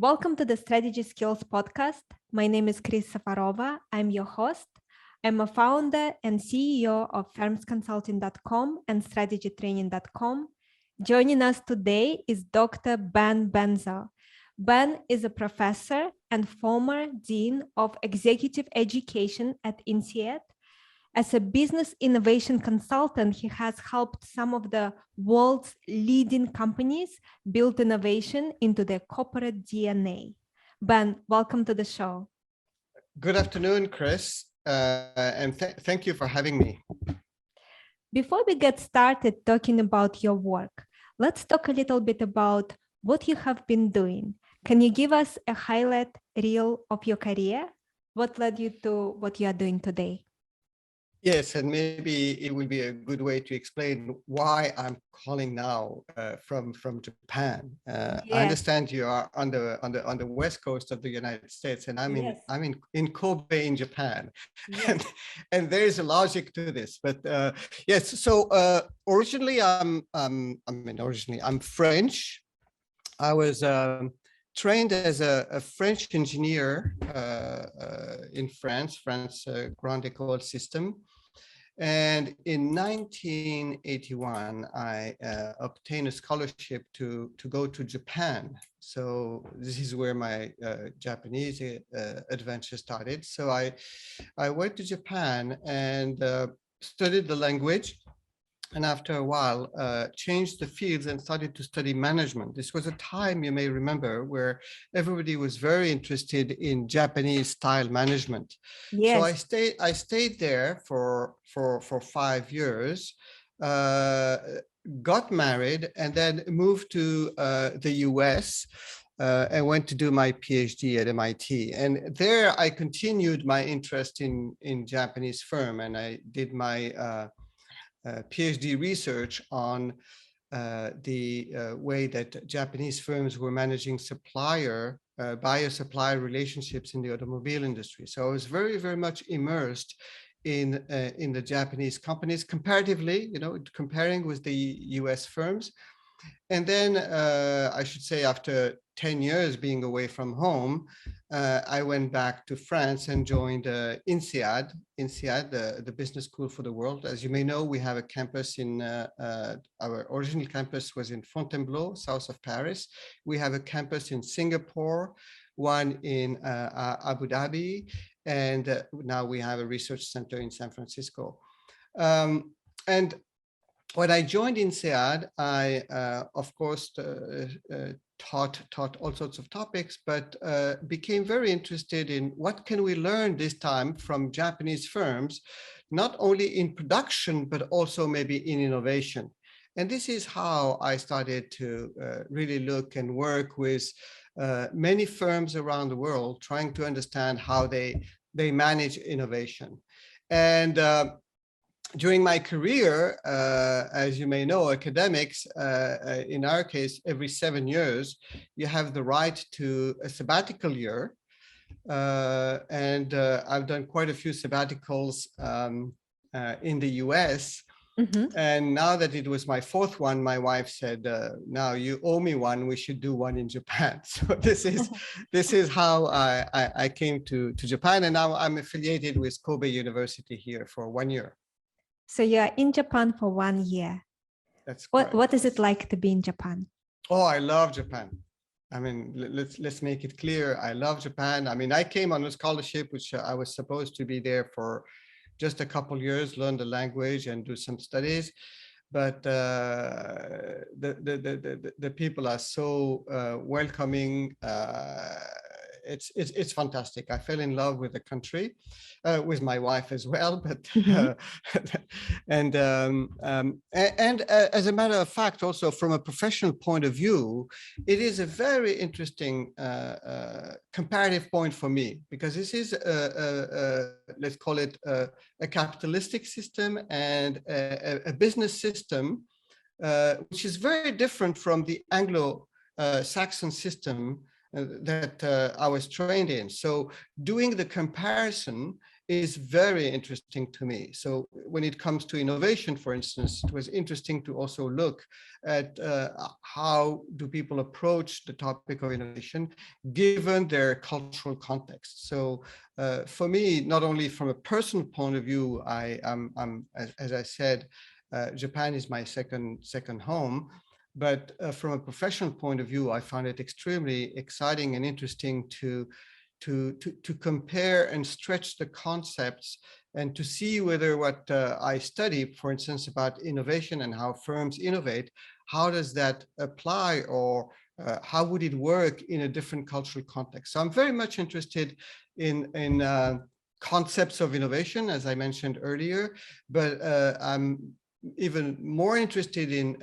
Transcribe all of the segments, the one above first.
Welcome to the Strategy Skills podcast. My name is Chris Safarova. I'm your host. I'm a founder and CEO of firmsconsulting.com and strategytraining.com. Joining us today is Dr. Ben Bensaou. Ben is a professor and former dean of executive education at INSEAD. As a business innovation consultant, he has helped some of the world's leading companies build innovation into their corporate DNA. Ben, welcome to the show. Good afternoon, Chris, and thank you for having me. Before we get started talking about your work, let's talk a little bit about what you have been doing. Can you give us a highlight reel of your career? What led you to what you are doing today? Yes, and maybe it will be a good way to explain why I'm calling now from Japan. Yes. I understand you are on the west coast of the United States, and I'm in Kobe in Japan, Yes. and there is a logic to this. But yes, so originally I'm French. I was trained as a French engineer in France Grande École system. And in 1981, I obtained a scholarship to go to Japan. So this is where my Japanese adventure started. So I went to Japan and studied the language. And after a while, changed the fields and started to study management. This was a time, you may remember, where everybody was very interested in Japanese style management. Yes. So I stayed there for 5 years, got married, and then moved to the US. And went to do my PhD at MIT. And there I continued my interest in Japanese firm, and I did my PhD research on the way that Japanese firms were managing buyer-supplier relationships in the automobile industry. So I was very, very much immersed in the Japanese companies comparatively, comparing with the US firms. And then I should say after 10 years being away from home, I went back to France and joined INSEAD, the business school for the world. As you may know, we have a campus our original campus was in Fontainebleau, south of Paris. We have a campus in Singapore, one in Abu Dhabi, and now we have a research center in San Francisco. And when I joined INSEAD, I, of course, taught all sorts of topics, but became very interested in what can we learn this time from Japanese firms, not only in production, but also maybe in innovation. And this is how I started to really look and work with many firms around the world, trying to understand how they manage innovation. And during my career, as you may know, academics, in our case, every 7 years, you have the right to a sabbatical year. And I've done quite a few sabbaticals in the US. Mm-hmm. And now that it was my fourth one, my wife said, now you owe me one, we should do one in Japan. So this is how I came to Japan. And now I'm affiliated with Kobe University here for 1 year. So you're in Japan for 1 year. That's correct. What is it like to be in Japan? Oh, I love Japan. I mean, let's make it clear. I love Japan. I mean, I came on a scholarship, which I was supposed to be there for just a couple years, learn the language and do some studies. But the people are so welcoming. It's fantastic. I fell in love with the country, with my wife as well. But and as a matter of fact, also from a professional point of view, it is a very interesting comparative point for me, because this is let's call it a capitalistic system and a business system, which is very different from the Anglo-Saxon system that I was trained in. So doing the comparison, is very interesting to me. So when it comes to innovation, for instance, it was interesting to also look at how do people approach the topic of innovation given their cultural context. So for me, not only from a personal point of view, as I said, Japan is my second home. But from a professional point of view, I found it extremely exciting and interesting to compare and stretch the concepts and to see whether what I study, for instance, about innovation and how firms innovate, how does that apply, or how would it work in a different cultural context? So I'm very much interested in concepts of innovation, as I mentioned earlier, but I'm even more interested in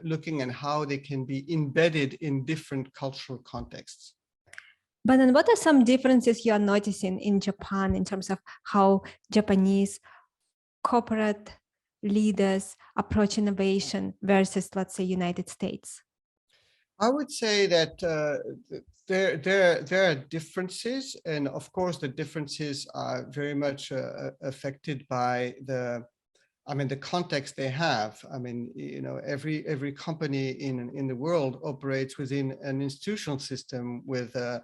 looking at how they can be embedded in different cultural contexts. But then what are some differences you are noticing in Japan in terms of how Japanese corporate leaders approach innovation versus, let's say, United States? I would say that there are differences, and of course the differences are very much affected by the context they have. I mean, you know, every company in the world operates within an institutional system with a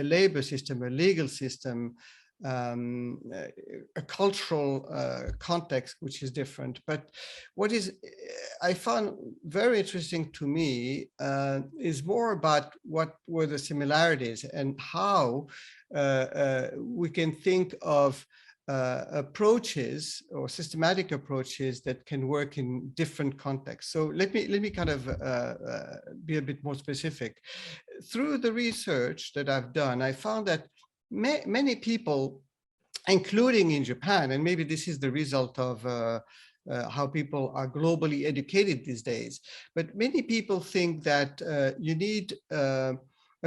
labor system, a legal system, a cultural context which is different. But what is I found very interesting to me is more about what were the similarities and how we can think of approaches or systematic approaches that can work in different contexts. So let me kind of be a bit more specific. Through the research that I've done, I found that many people, including in Japan, and maybe this is the result of how people are globally educated these days, but many people think that you need a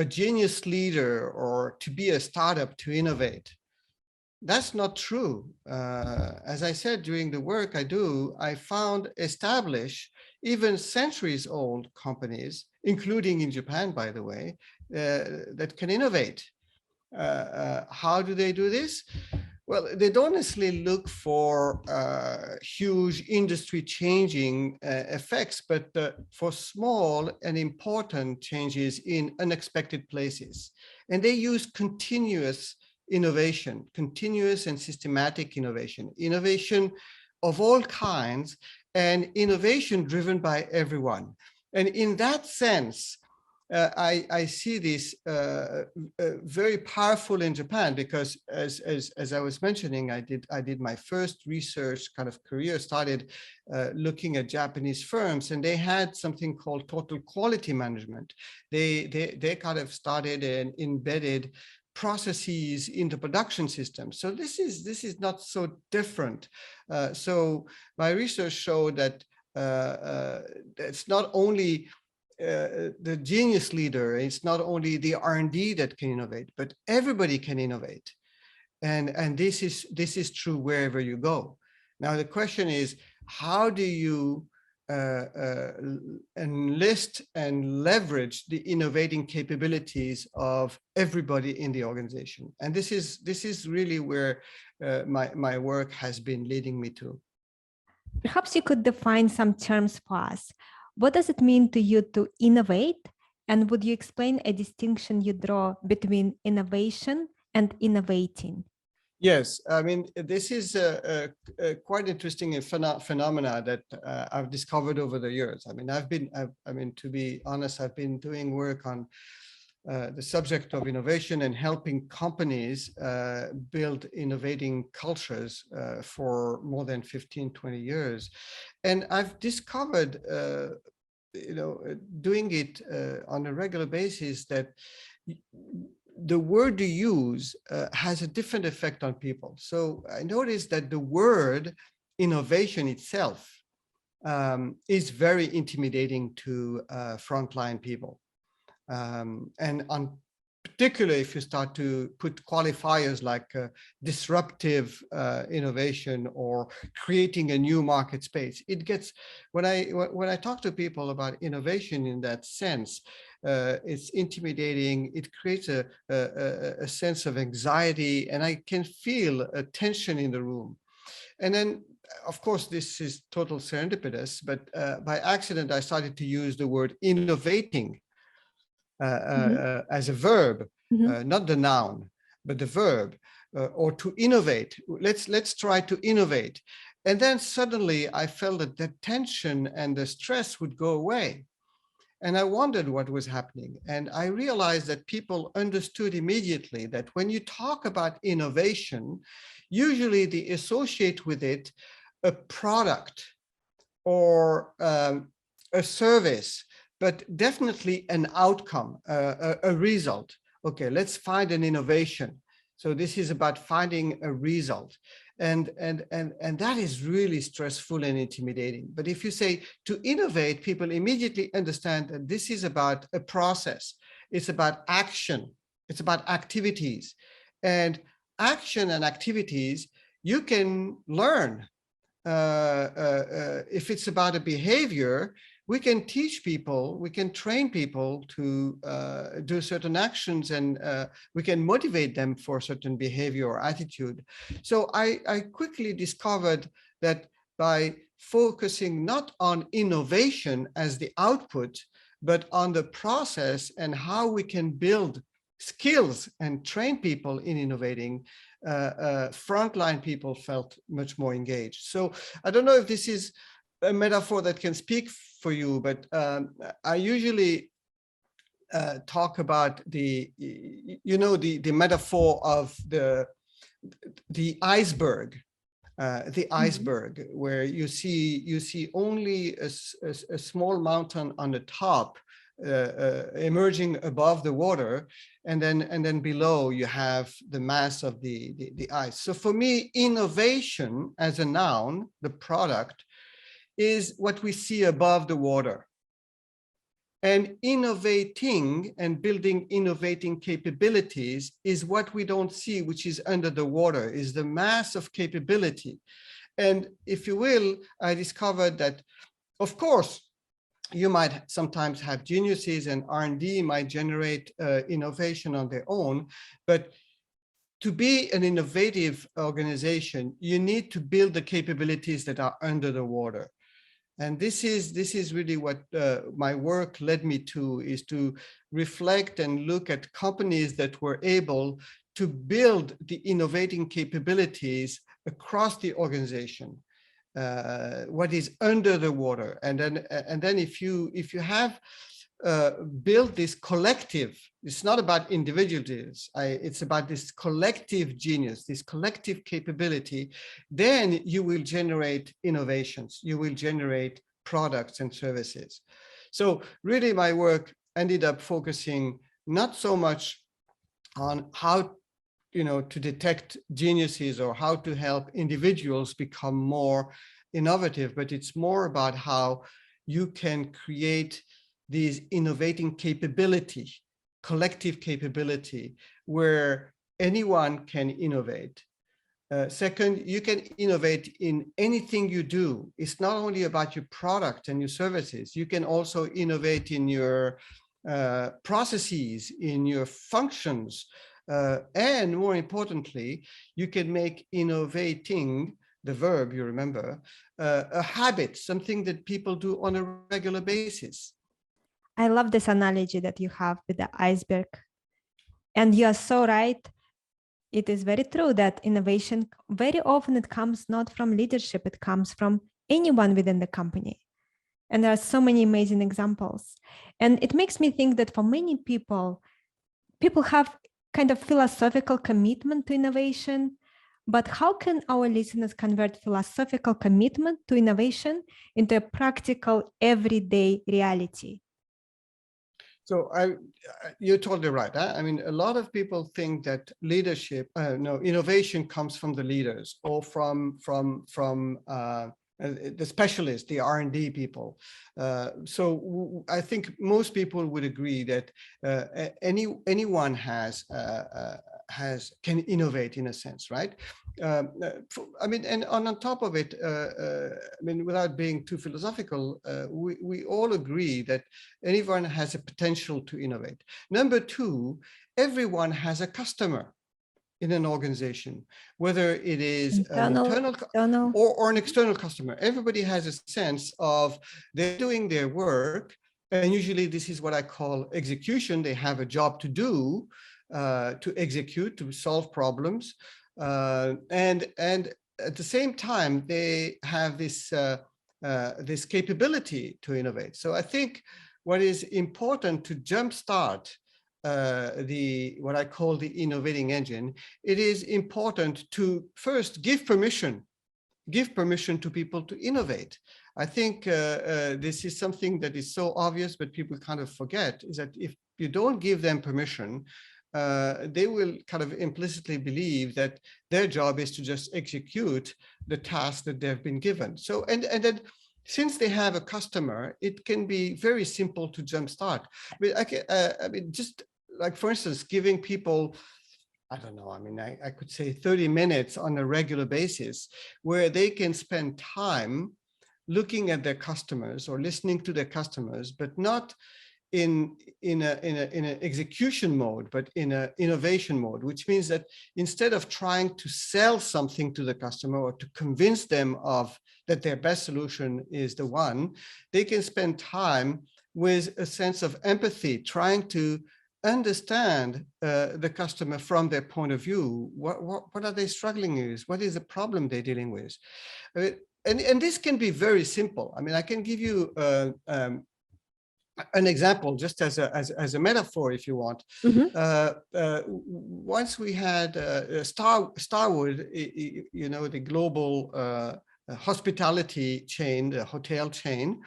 genius leader or to be a startup to innovate. That's not true. As I said, during the work I do, I found established, even centuries old companies, including in Japan, by the way, that can innovate. How do they do this? Well, they don't necessarily look for huge industry changing effects, but for small and important changes in unexpected places. And they use continuous innovation, continuous and systematic innovation, innovation of all kinds, and innovation driven by everyone. And in that sense, I see this very powerful in Japan, because as I was mentioning, I did my first research kind of career, started looking at Japanese firms, and they had something called total quality management. They kind of started and embedded processes into production systems. So this is not so different. So my research showed that it's not only the genius leader, it's not only the R&D that can innovate, but everybody can innovate. And this is true wherever you go. Now the question is, how do you enlist and leverage the innovating capabilities of everybody in the organization? And this is really where my work has been leading me to. Perhaps you could define some terms for us. What does it mean to you to innovate? And would you explain a distinction you draw between innovation and innovating? Yes, I mean, this is a quite interesting phenomena that I've discovered over the years. I mean, to be honest, I've been doing work on the subject of innovation and helping companies build innovating cultures for more than 15, 20 years. And I've discovered, doing it on a regular basis, that the word you use has a different effect on people. So I noticed that the word innovation itself is very intimidating to frontline people. And on particularly if you start to put qualifiers like disruptive innovation or creating a new market space. It gets, when I talk to people about innovation in that sense, it's intimidating. It creates a sense of anxiety, and I can feel a tension in the room. And then, of course, this is total serendipitous, but by accident, I started to use the word innovating as a verb, not the noun, but the verb, or to innovate. Let's try to innovate. And then suddenly I felt that the tension and the stress would go away. And I wondered what was happening. And I realized that people understood immediately that when you talk about innovation, usually they associate with it a product or a service, but definitely an outcome, a result. Okay, let's find an innovation. So this is about finding a result. And that is really stressful and intimidating. But if you say to innovate, people immediately understand that this is about a process. It's about action. It's about activities. And action and activities, you can learn. If it's about a behavior, we can teach people, we can train people to do certain actions, and we can motivate them for certain behavior or attitude. So I quickly discovered that by focusing not on innovation as the output, but on the process and how we can build skills and train people in innovating, frontline people felt much more engaged. So I don't know if this is a metaphor that can speak for you, but I usually talk about the metaphor of the iceberg, where you see only a small mountain on the top emerging above the water, and then below you have the mass of the ice. So for me, innovation as a noun, the product, is what we see above the water. And innovating and building innovating capabilities is what we don't see, which is under the water, is the mass of capability. And if you will, I discovered that, of course, you might sometimes have geniuses, and R&D might generate innovation on their own, but to be an innovative organization, you need to build the capabilities that are under the water. And this is really what my work led me to, is to reflect and look at companies that were able to build the innovating capabilities across the organization, what is under the water. And then if you have built this collective, it's not about individuals, it's about this collective genius, this collective capability, then you will generate innovations, you will generate products and services. So really my work ended up focusing not so much on how to detect geniuses or how to help individuals become more innovative, but it's more about how you can create these innovating capability, collective capability, where anyone can innovate. Second, you can innovate in anything you do. It's not only about your product and your services. You can also innovate in your processes, in your functions, and more importantly, you can make innovating, the verb, you remember, a habit, something that people do on a regular basis. I love this analogy that you have with the iceberg. And you are so right. It is very true that innovation, very often it comes not from leadership, it comes from anyone within the company. And there are so many amazing examples. And it makes me think that for many people have kind of philosophical commitment to innovation, but how can our listeners convert philosophical commitment to innovation into a practical everyday reality? So you're totally right. I mean, a lot of people think that leadership, no, innovation comes from the leaders or from the specialists, the R&D people. I think most people would agree that anyone can innovate in a sense, right? I mean, and on top of it, I mean, without being too philosophical, we all agree that anyone has a potential to innovate. Number two, everyone has a customer in an organization, whether it is an internal or an external customer. Everybody has a sense of they're doing their work, and usually this is what I call execution. They have a job to do, to execute, to solve problems, and at the same time they have this this capability to innovate. So I think what is important to jumpstart what I call the innovating engine, it is important to first give permission to people to innovate. I think this is something that is so obvious, but people kind of forget, is that if you don't give them permission, they will kind of implicitly believe that their job is to just execute the task that they've been given. So, and then since they have a customer, it can be very simple to jumpstart. I mean, just like, for instance, giving people, I don't know, I mean, I could say 30 minutes on a regular basis where they can spend time looking at their customers or listening to their customers, but not in an execution mode, but in an innovation mode, which means that instead of trying to sell something to the customer or to convince them of that their best solution is the one, they can spend time with a sense of empathy, trying to understand the customer from their point of view. What are they struggling with? What is the problem they're dealing with? And this can be very simple. I mean, I can give you an example just as a metaphor, if you want. Once we had Starwood, you know, the global hospitality chain, the hotel chain,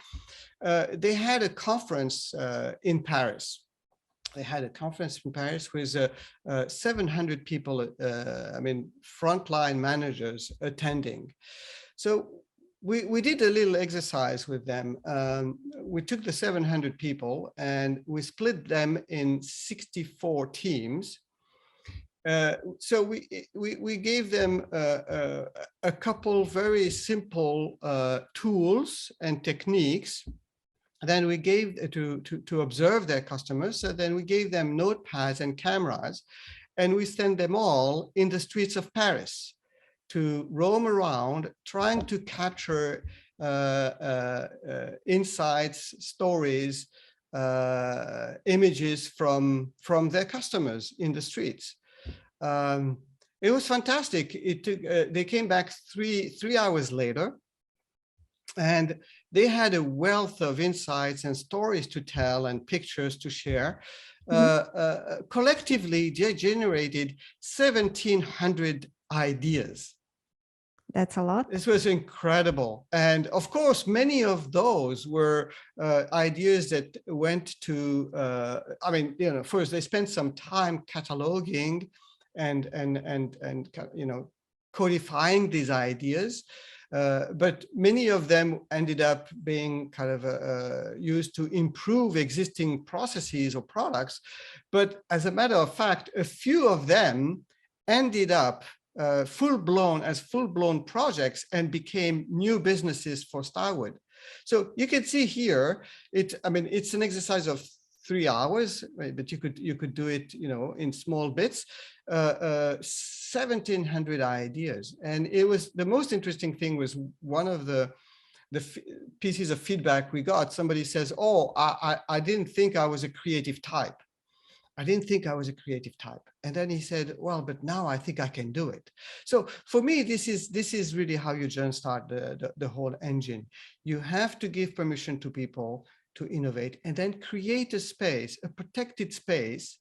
they had a conference in Paris. They had a conference in Paris with 700 people, I mean, frontline managers attending. So we did a little exercise with them. We took the 700 people and we split them in 64 teams. So we gave them a couple very simple tools and techniques. Then we gave to observe their customers. So then we gave them notepads and cameras, and we sent them all in the streets of Paris to roam around, trying to capture insights, stories, images from their customers in the streets. It was fantastic. It took. They came back three hours later, and they had a wealth of insights and stories to tell and pictures to share. Collectively, they generated 1,700 ideas. That's a lot. This was incredible. And of course, many of those were ideas that went to, I mean, you know, first they spent some time cataloging and you know, codifying these ideas. But many of them ended up being kind of used to improve existing processes or products. But as a matter of fact, a few of them ended up full-blown projects and became new businesses for Starwood. So you can see here, I mean, it's an exercise of 3 hours, right? But you could do it, you know, in small bits. 1,700 ideas, and it was the most interesting thing was one of the pieces of feedback we got. Somebody says, "Oh, I didn't think I was a creative type. I didn't think I was a creative type." And then he said, "Well, but now I think I can do it." So for me, this is really how you jumpstart the whole engine. You have to give permission to people to innovate, and then create a space, a protected space,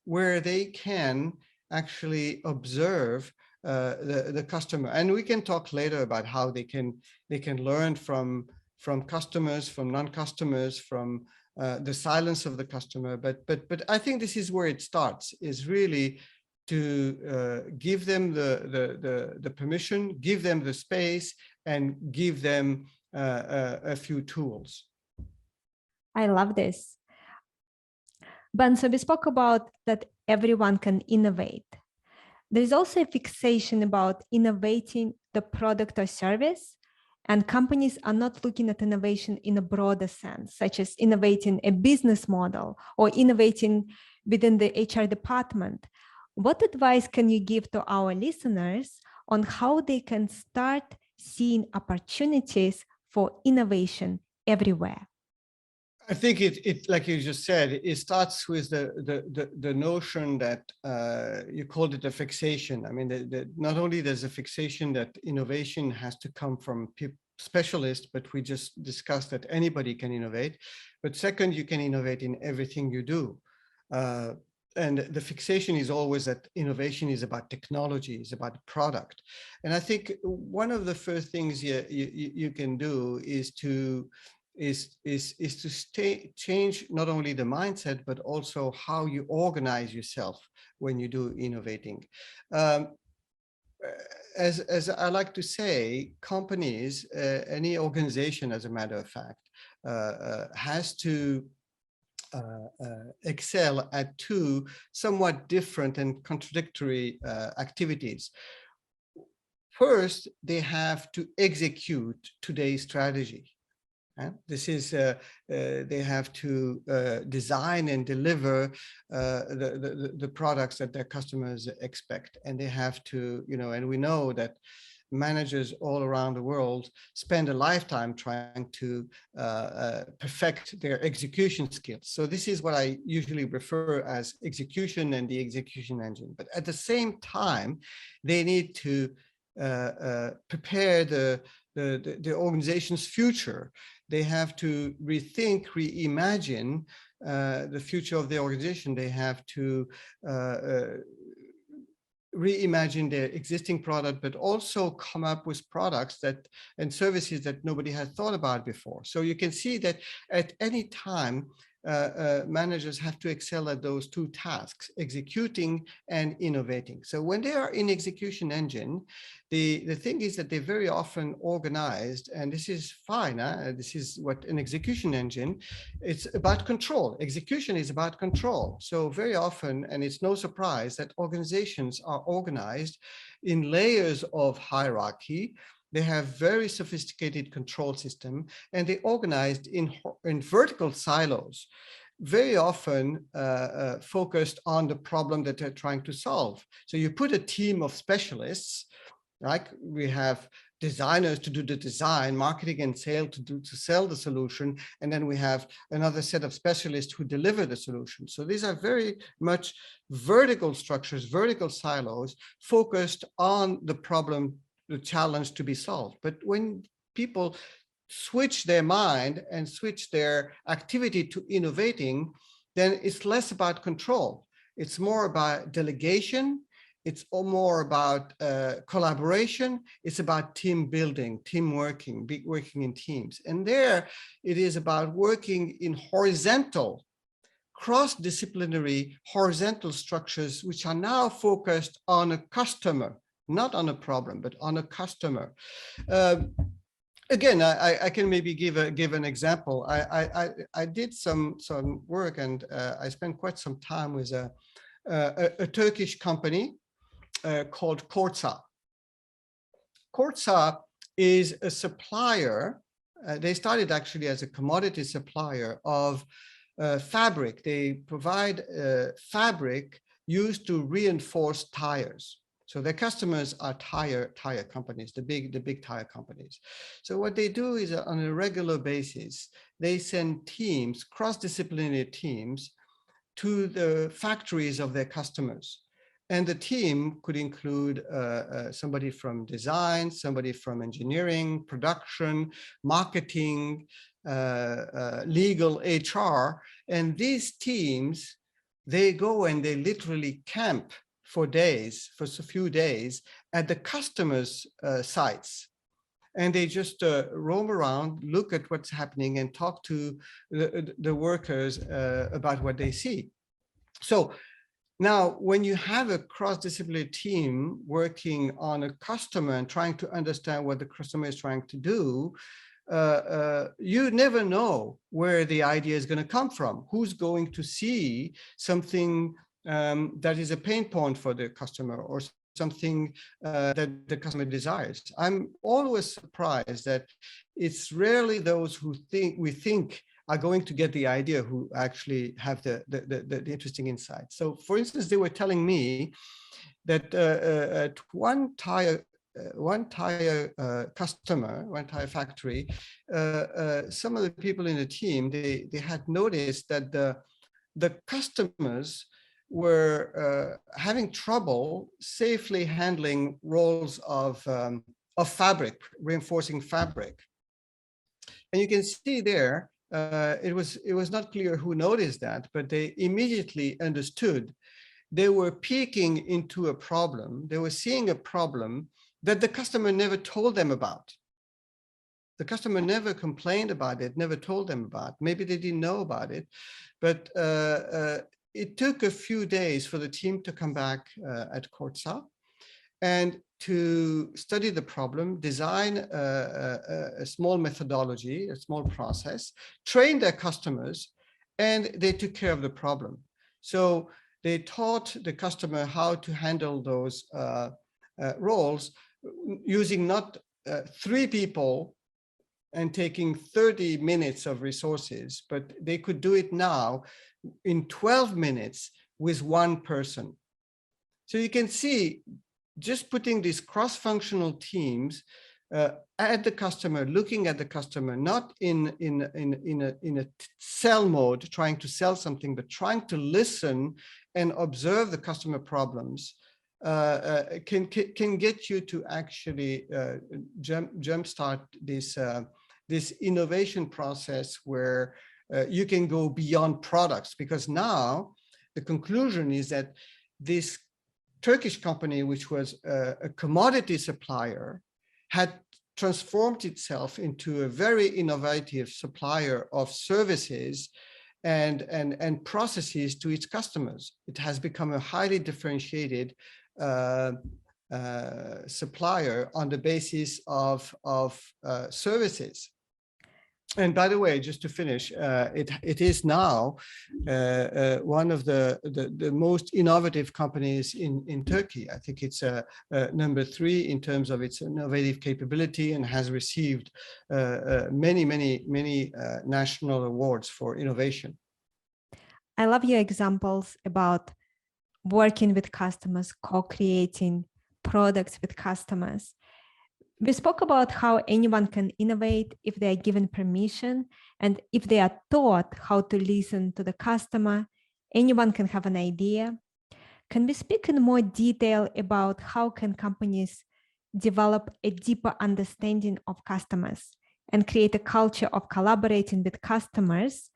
where they can actually observe the customer. And we can talk later about how they can learn from customers, from non-customers, from the silence of the customer. But I think this is where it starts, is really to give them the permission, give them the space, and give them a few tools. I love this. Ben, so we spoke about that everyone can innovate. There is also a fixation about innovating the product or service, and companies are not looking at innovation in a broader sense, such as innovating a business model or innovating within the HR department. What advice can you give to our listeners on how they can start seeing opportunities for innovation everywhere? I think it like you just said, it starts with the notion that you called it a fixation. I mean, not only there's a fixation that innovation has to come from specialists, but we just discussed that anybody can innovate. But second, you can innovate in everything you do. And the fixation is always that innovation is about technology, is about product. And I think one of the first things you can do is to change not only the mindset, but also how you organize yourself when you do innovating. As I like to say, companies, any organization, as a matter of fact, has to excel at two somewhat different and contradictory activities. First, they have to execute today's strategy. This is, they have to design and deliver the products that their customers expect. And they have to, and we know that managers all around the world spend a lifetime trying to perfect their execution skills. So this is what I usually refer as execution and the execution engine. But at the same time, they need to prepare the organization's future. They have to rethink, reimagine the future of the organization. They have to reimagine their existing product, but also come up with products and services that nobody had thought about before. So you can see that at any time, managers have to excel at those two tasks, executing and innovating. So when they are in execution engine, the thing is that they're very often organized, and this is fine. This is what an execution engine, it's about control. Execution is about control. So very often, and it's no surprise that organizations are organized in layers of hierarchy. They have very sophisticated control system, and they organized in vertical silos, very often focused on the problem that they're trying to solve. So you put a team of specialists, like we have designers to do the design, marketing and sales to sell the solution, and then we have another set of specialists who deliver the solution. So these are very much vertical structures, vertical silos, focused on the problem, the challenge to be solved. But when people switch their mind and switch their activity to innovating, then it's less about control. It's more about delegation. It's more about collaboration. It's about team building, team working in teams. And there it is about working in horizontal, cross-disciplinary horizontal structures, which are now focused on a customer, not on a problem, but on a customer. Again, I can maybe give an example. I did some work, and I spent quite some time with a Turkish company called Korsa. Korsa is a supplier. They started actually as a commodity supplier of fabric. They provide fabric used to reinforce tires. So their customers are tire companies, the big tire companies. So what they do is on a regular basis, they send teams, cross-disciplinary teams, to the factories of their customers. And the team could include somebody from design, somebody from engineering, production, marketing, legal, HR. And these teams, they go and they literally camp for days, for a few days, at the customers' sites. And they just roam around, look at what's happening, and talk to the workers about what they see. So Now, when you have a cross-disciplinary team working on a customer and trying to understand what the customer is trying to do, you never know where the idea is going to come from, who's going to see something that is a pain point for the customer or something that the customer desires. I'm always surprised that it's rarely those who we think are going to get the idea who actually have the interesting insight. So for instance, they were telling me that at one tire customer, one tire factory, some of the people in the team, they had noticed that the customers were having trouble safely handling rolls of fabric, reinforcing fabric. And you can see there, it was not clear who noticed that, but they immediately understood. They were peeking into a problem. They were seeing a problem that the customer never told them about. The customer never complained about it, never told them about. Maybe they didn't know about it, but it took a few days for the team to come back at Corsa and to study the problem, design a small methodology, a small process, train their customers, and they took care of the problem. So they taught the customer how to handle those roles using not 3 people and taking 30 minutes of resources, but they could do it now in 12 minutes with 1 person. So you can see, just putting these cross-functional teams at the customer, looking at the customer, not in a sell mode, trying to sell something, but trying to listen and observe the customer problems, can get you to actually jumpstart this innovation process where you can go beyond products. Because now the conclusion is that this Turkish company, which was a commodity supplier, had transformed itself into a very innovative supplier of services and processes to its customers. It has become a highly differentiated supplier on the basis of services. And by the way, just to finish, it is now one of the most innovative companies in Turkey. I think it's number 3 in terms of its innovative capability, and has received many national awards for innovation. I love your examples about working with customers, co-creating products with customers. We spoke about how anyone can innovate if they are given permission, and if they are taught how to listen to the customer, anyone can have an idea. Can we speak in more detail about how can companies develop a deeper understanding of customers and create a culture of collaborating with customers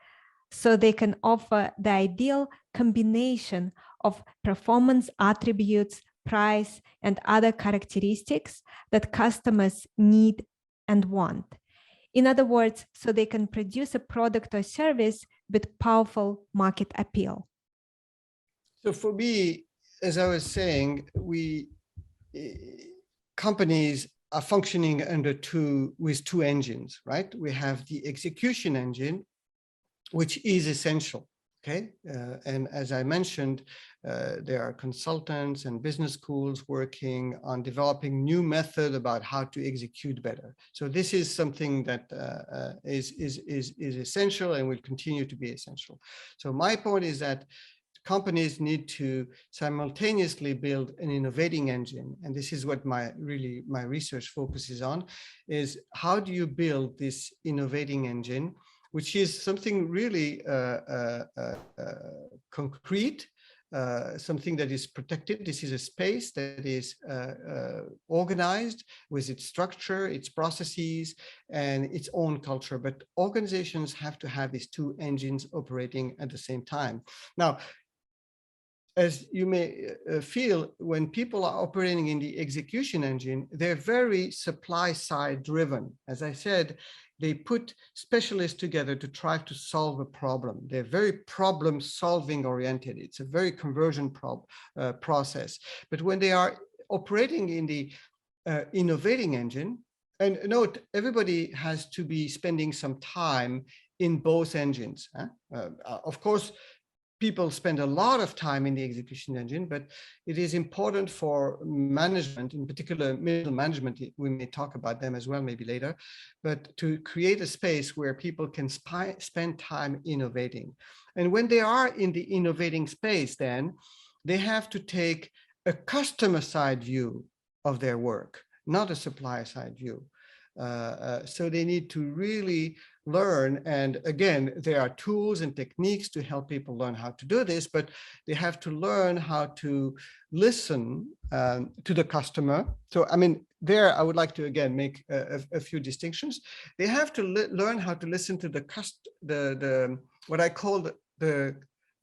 so they can offer the ideal combination of performance attributes, price, and other characteristics that customers need and want? In other words, so they can produce a product or service with powerful market appeal. So for me, as I was saying, companies are functioning with two engines, right? We have the execution engine, which is essential. Okay, and as I mentioned, there are consultants and business schools working on developing new methods about how to execute better. So this is something that is essential and will continue to be essential. So my point is that companies need to simultaneously build an innovating engine, and this is what my research focuses on: is how do you build this innovating engine, which is something really concrete, something that is protected. This is a space that is organized with its structure, its processes, and its own culture. But organizations have to have these two engines operating at the same time. Now, as you may feel, when people are operating in the execution engine, they're very supply side driven. As I said, they put specialists together to try to solve a problem. They're very problem solving oriented. It's a very conversion process. But when they are operating in the innovating engine, and note, everybody has to be spending some time in both engines. Of course, people spend a lot of time in the execution engine, but it is important for management, in particular middle management, we may talk about them as well, maybe later, but to create a space where people can spend time innovating. And when they are in the innovating space, then they have to take a customer side view of their work, not a supplier side view. So they need to really learn. And again, there are tools and techniques to help people learn how to do this, but they have to learn how to listen to the customer. So, I mean, there I would like to again make a few distinctions. They have to learn how to listen to the what I call the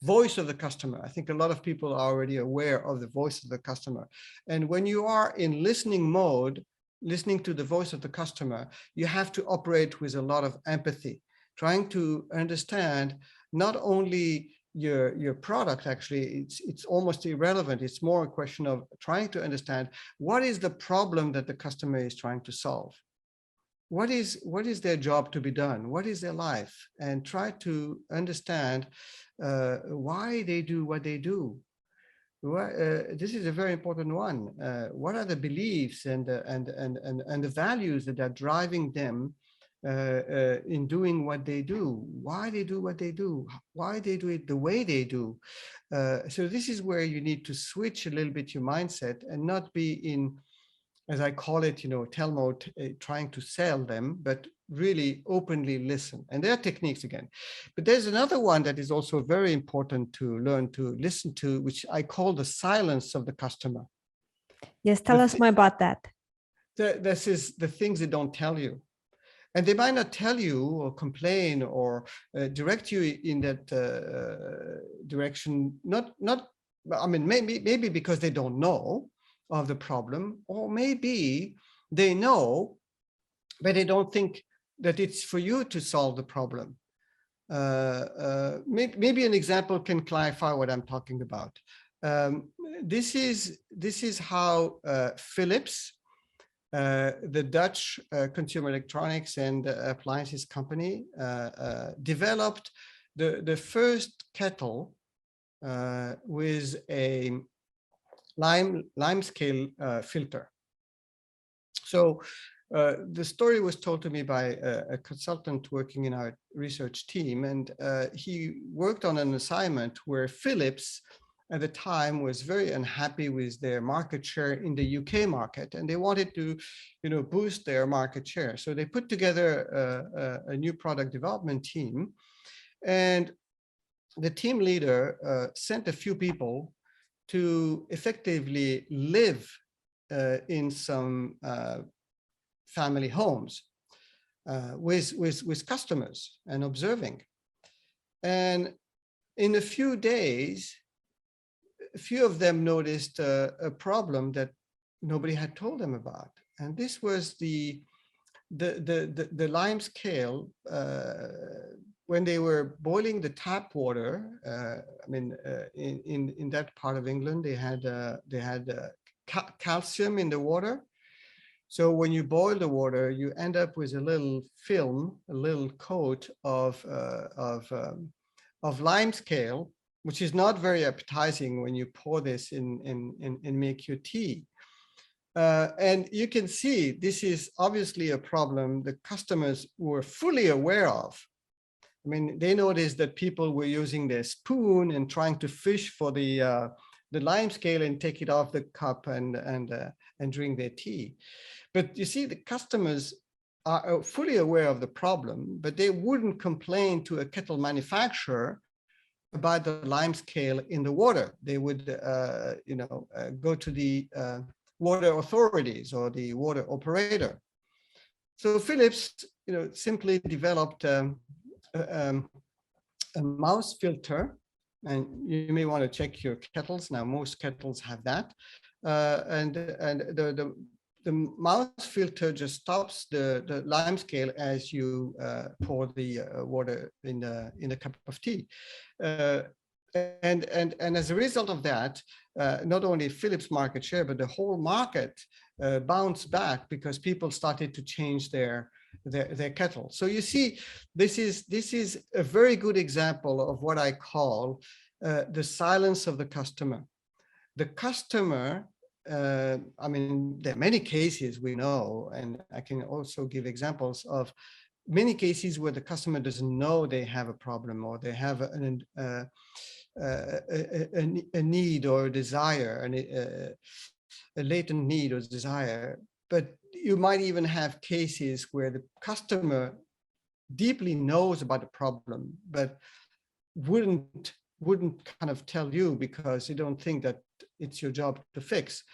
voice of the customer. I think a lot of people are already aware of the voice of the customer. And when you are in listening mode, listening to the voice of the customer, you have to operate with a lot of empathy, trying to understand not only your product. Actually, it's almost irrelevant. It's more a question of trying to understand what is the problem that the customer is trying to solve. What is their job to be done? What is their life? And try to understand why they do what they do. This is a very important one. What are the beliefs and the values that are driving them in doing what they do? Why they do what they do? Why they do it the way they do? So this is where you need to switch a little bit your mindset and not be in, as I call it, tell mode, trying to sell them, but really openly listen. And there are techniques again. But there's another one that is also very important to learn to listen to, which I call the silence of the customer. Yes, tell us more about that. This is the things they don't tell you. And they might not tell you or complain or direct you in that direction. I mean, maybe because they don't know of the problem, or maybe they know, but they don't think that it's for you to solve the problem. Maybe an example can clarify what I'm talking about. This is how Philips, the Dutch consumer electronics and appliances company, developed the first kettle with a lime scale filter. So the story was told to me by a consultant working in our research team, and he worked on an assignment where Philips at the time was very unhappy with their market share in the UK market, and they wanted to, boost their market share. So they put together a new product development team, and the team leader sent a few people to effectively live in some family homes with customers and observing. And in a few days, a few of them noticed a problem that nobody had told them about. And this was the lime scale. When they were boiling the tap water, in that part of England, they had calcium in the water. So when you boil the water, you end up with a little film, a little coat of lime scale, which is not very appetizing when you pour this in make your tea. And you can see this is obviously a problem the customers were fully aware of. I mean, they noticed that people were using their spoon and trying to fish for the lime scale and take it off the cup and drink their tea. But you see, the customers are fully aware of the problem, but they wouldn't complain to a kettle manufacturer about the lime scale in the water. They would, go to the water authorities or the water operator. So Philips, simply developed a mouse filter And you may want to check your kettles. Now, most kettles have that. And the mouth filter just stops the lime scale as you pour the water in the cup of tea. And as a result of that, not only Philips' market share, but the whole market bounced back because people started to change their kettle. So you see, this is a very good example of what I call the silence of the customer. The customer, I mean, there are many cases we know, and I can also give examples of many cases where the customer doesn't know they have a problem, or they have a need or a desire, a latent need or desire. But you might even have cases where the customer deeply knows about the problem, but wouldn't kind of tell you because you don't think that it's your job to fix.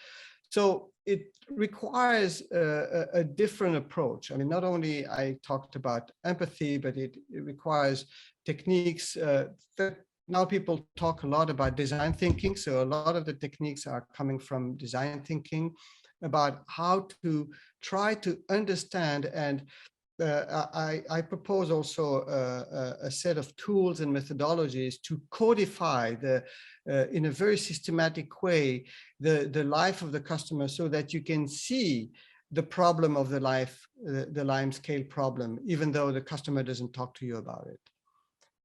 So it requires a different approach. I mean, not only I talked about empathy, but it requires techniques that now people talk a lot about design thinking. So a lot of the techniques are coming from design thinking about how to try to understand. And I propose also a set of tools and methodologies to codify in a very systematic way the life of the customer, so that you can see the problem of the lime scale problem, even though the customer doesn't talk to you about it.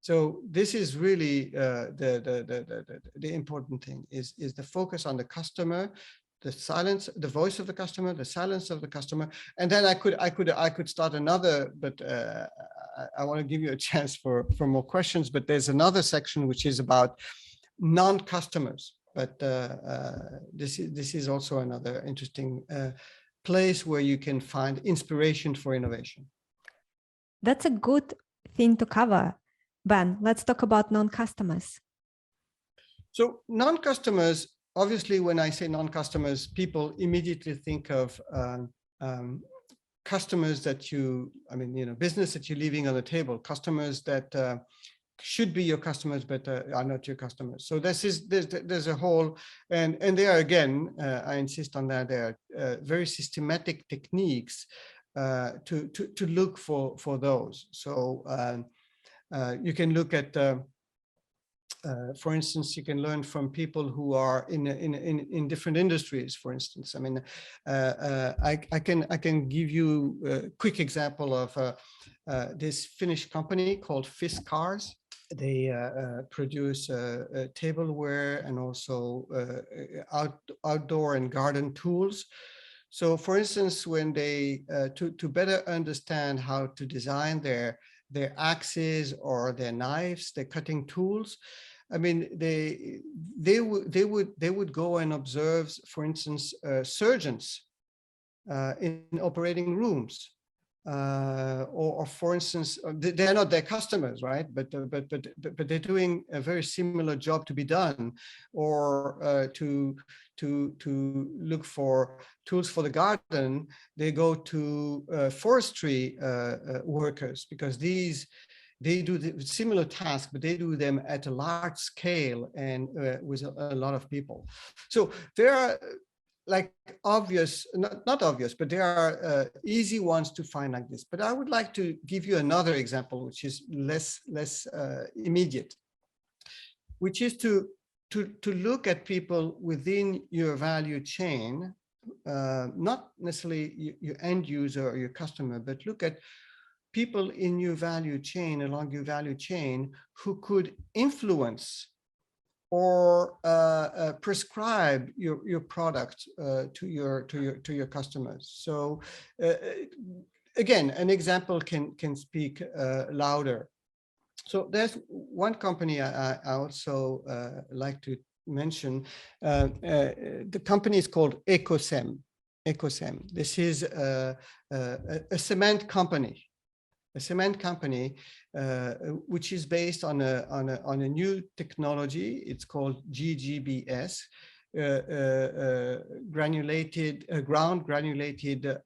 So this is really the important thing is the focus on the customer, the silence, the voice of the customer, the silence of the customer. And then I could start another, but I want to give you a chance for more questions. But there's another section which is about non-customers. But this is also another interesting place where you can find inspiration for innovation. That's a good thing to cover. Ben, let's talk about non-customers. So non-customers, obviously, when I say non-customers, people immediately think of customers that business that you're leaving on the table, customers that should be your customers, but are not your customers. So there's a whole, and there are, again, I insist on that, there are very systematic techniques to look for those. So you can look at, for instance, you can learn from people who are in different industries. For instance, I mean, I can give you a quick example of this Finnish company called Fiskars. They produce tableware and also outdoor and garden tools. So, for instance, when they to better understand how to design their axes or their knives, their cutting tools, I mean, they would go and observe, for instance, surgeons in operating rooms, or for instance, they're not their customers, right? But they're doing a very similar job to be done, or to look for tools for the garden. They go to forestry workers, because they do the similar task, but they do them at a large scale and with a lot of people. So there are like obvious, not obvious, but there are easy ones to find like this. But I would like to give you another example, which is less immediate, which is to look at people within your value chain, not necessarily your end user or your customer, but look at people in your value chain, along your value chain, who could influence or prescribe your product to your customers. So again, an example can speak louder. So there's one company I also like to mention. The company is called Ecosem. This is a cement company. A cement company which is based on a new technology. It's called GGBS, ground granulated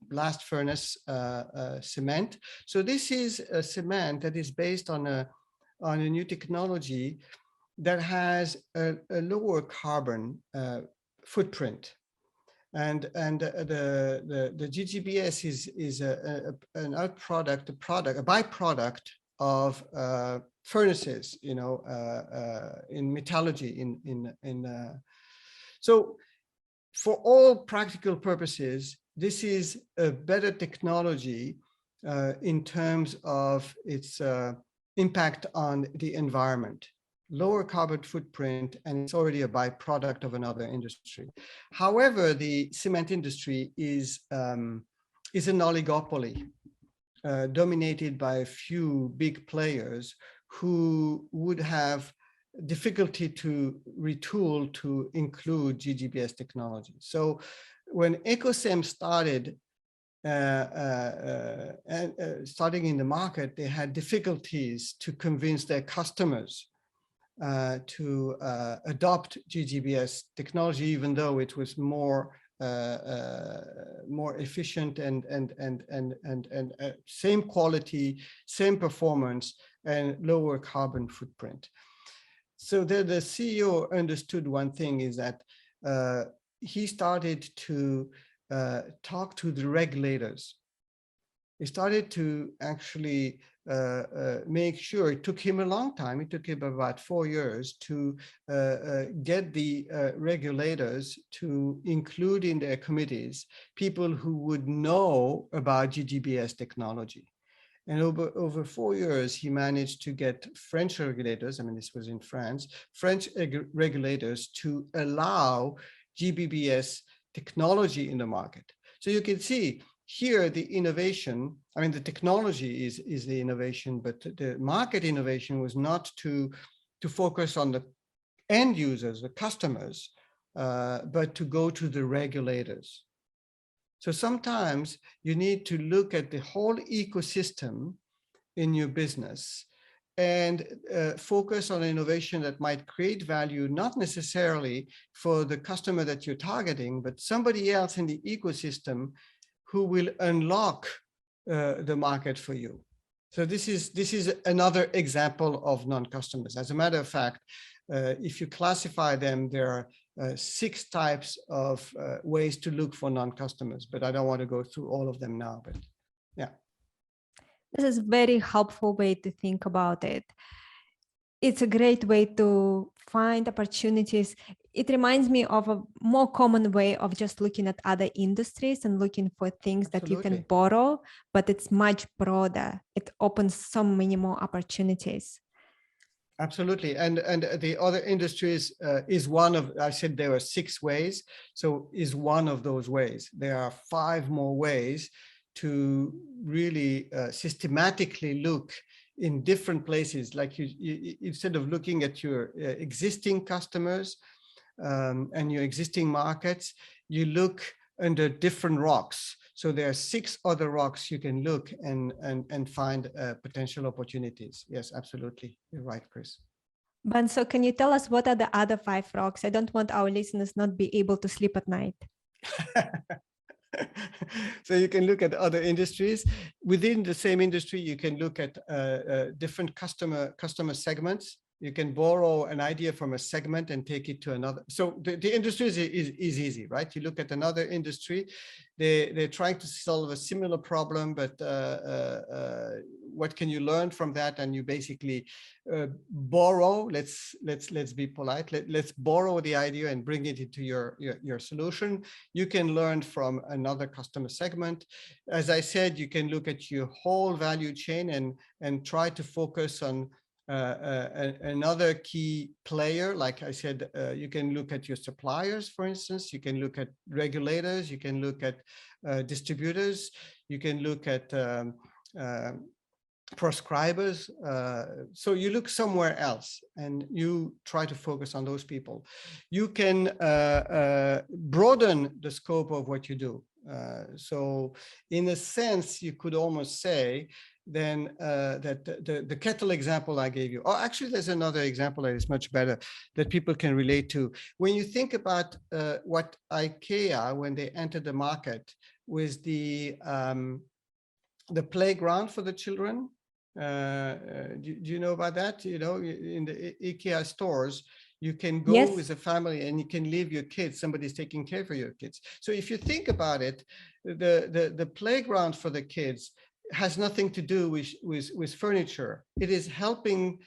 blast furnace cement. So this is a cement that is based on on a new technology that has a lower carbon footprint. And the GGBS is a byproduct of furnaces, you know, in metallurgy. So for all practical purposes, this is a better technology in terms of its impact on the environment. Lower carbon footprint, and it's already a byproduct of another industry. However, the cement industry is an oligopoly dominated by a few big players who would have difficulty to retool to include GGBS technology. So when Ecosem started starting in the market, they had difficulties to convince their customers to adopt GGBS technology, even though it was more efficient and same quality, same performance, and lower carbon footprint. So the CEO understood one thing, is that he started to talk to the regulators. He started to actually make sure, it took him a long time, it took him about 4 years to get the regulators to include in their committees people who would know about GGBS technology. And over 4 years, he managed to get French regulators, I mean, this was in France, French regulators to allow GBBS technology in the market. So you can see here the innovation, I mean, the technology is the innovation, but the market innovation was not to focus on the end users, the customers, but to go to the regulators. So sometimes you need to look at the whole ecosystem in your business and focus on innovation that might create value, not necessarily for the customer that you're targeting, but somebody else in the ecosystem who will unlock the market for you. So this is another example of non-customers. As a matter of fact, if you classify them, there are 6 types of ways to look for non-customers, but I don't want to go through all of them now, but yeah. This is a very helpful way to think about it. It's a great way to find opportunities. It reminds me of a more common way of just looking at other industries and looking for things that you can borrow, but it's much broader. It opens so many more opportunities. Absolutely. And the other industries is one of, I said there were 6 ways, so is one of those ways. There are 5 more ways to really systematically look in different places. Like you instead of looking at your existing customers and your existing markets, you look under different rocks. So there are 6 other rocks you can look and find potential opportunities. Yes, absolutely. You're right, Chris. Ben, so can you tell us what are the other 5 rocks? I don't want our listeners not be able to sleep at night. So you can look at other industries. Within the same industry, you can look at different customer segments. You can borrow an idea from a segment and take it to another. So the industry is easy, right? You look at another industry, they're trying to solve a similar problem, but what can you learn from that? And you basically borrow. Let's be polite. Let's borrow the idea and bring it into your solution. You can learn from another customer segment. As I said, you can look at your whole value chain and try to focus on another key player. Like I said, you can look at your suppliers, for instance. You can look at regulators. You can look at distributors. You can look at prescribers. So you look somewhere else and you try to focus on those people. You can broaden the scope of what you do. So in a sense, you could almost say then that the kettle example I gave you, or actually there's another example that is much better that people can relate to. When you think about what IKEA, when they entered the market, was the playground for the children. Do you know about that? You know, in the IKEA stores, you can go Yes. with a family and you can leave your kids. Somebody's taking care for your kids. So if you think about it, the playground for the kids has nothing to do with furniture. It is helping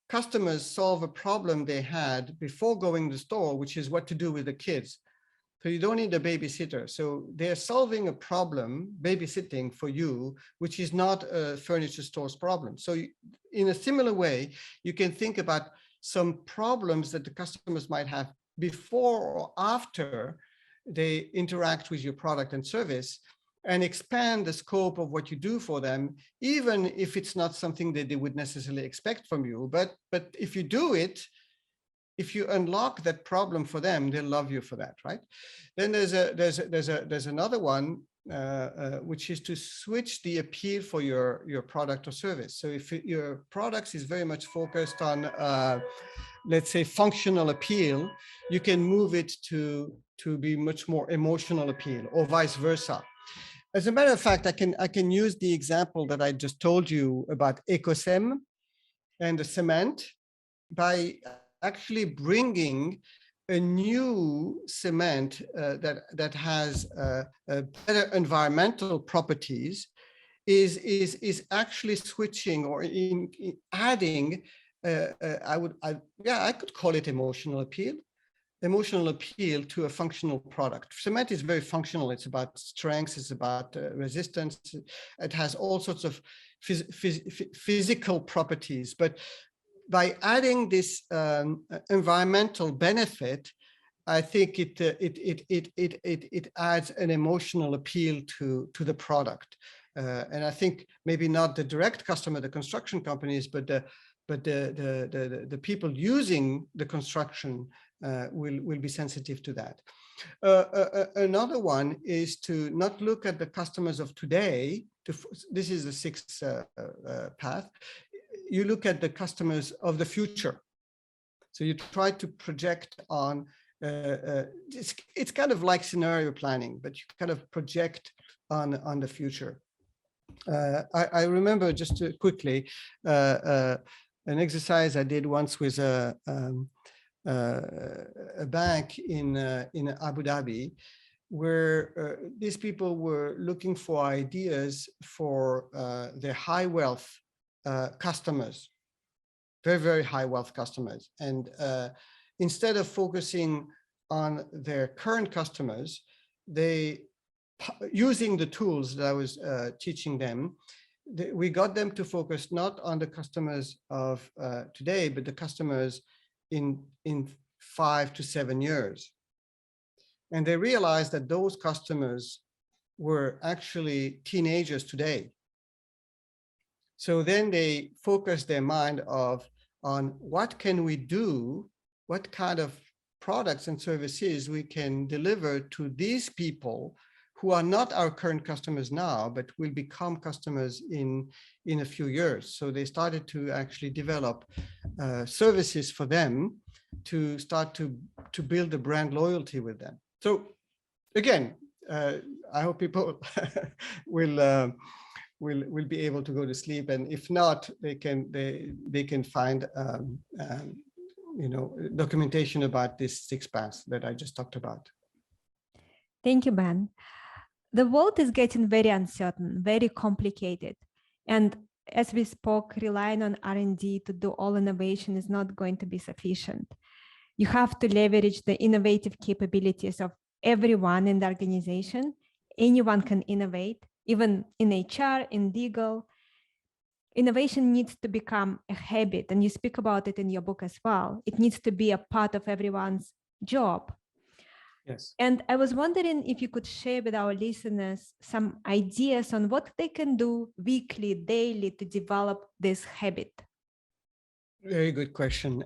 customers solve a problem they had before going to the store, which is what to do with the kids. So you don't need a babysitter. So they're solving a problem, babysitting for you, which is not a furniture store's problem. So in a similar way, you can think about some problems that the customers might have before or after they interact with your product and service, and expand the scope of what you do for them, even if it's not something that they would necessarily expect from you. But if you do it, if you unlock that problem for them, they'll love you for that, right? Then there's another one, which is to switch the appeal for your product or service. So if your product is very much focused on, let's say, functional appeal, you can move it to be much more emotional appeal, or vice versa. As a matter of fact, I can use the example that I just told you about Ecosem and the cement by actually bringing a new cement that has better environmental properties is actually switching or in adding. I could call it emotional appeal to a functional product. Cement is very functional. It's about strength, it's about resistance. It has all sorts of physical properties. But by adding this environmental benefit, I think it adds an emotional appeal to the product. And I think maybe not the direct customer, the construction companies, but the people using the construction will be sensitive to that. Another one is to not look at the customers of today. This is the sixth path. You look at the customers of the future. So you try to project on, it's kind of like scenario planning, but you kind of project on the future. I remember just quickly, an exercise I did once with a bank in Abu Dhabi, where these people were looking for ideas for their high wealth customers, very, very high wealth customers. And instead of focusing on their current customers, using the tools that I was teaching them, we got them to focus not on the customers of today, but the customers in 5 to 7 years. And they realized that those customers were actually teenagers today. So then they focused their mind on what can we do, what kind of products and services we can deliver to these people who are not our current customers now, but will become customers in a few years. So they started to actually develop services for them to start to build a brand loyalty with them. So again, I hope people will be able to go to sleep, and if not, they can find documentation about this 6 paths that I just talked about. Thank you, Ben. The world is getting very uncertain, very complicated, and as we spoke, relying on R&D to do all innovation is not going to be sufficient. You have to leverage the innovative capabilities of everyone in the organization. Anyone can innovate, even in HR, in legal. Innovation needs to become a habit, and you speak about it in your book as well. It needs to be a part of everyone's job. Yes. And I was wondering if you could share with our listeners some ideas on what they can do weekly, daily to develop this habit. Very good question.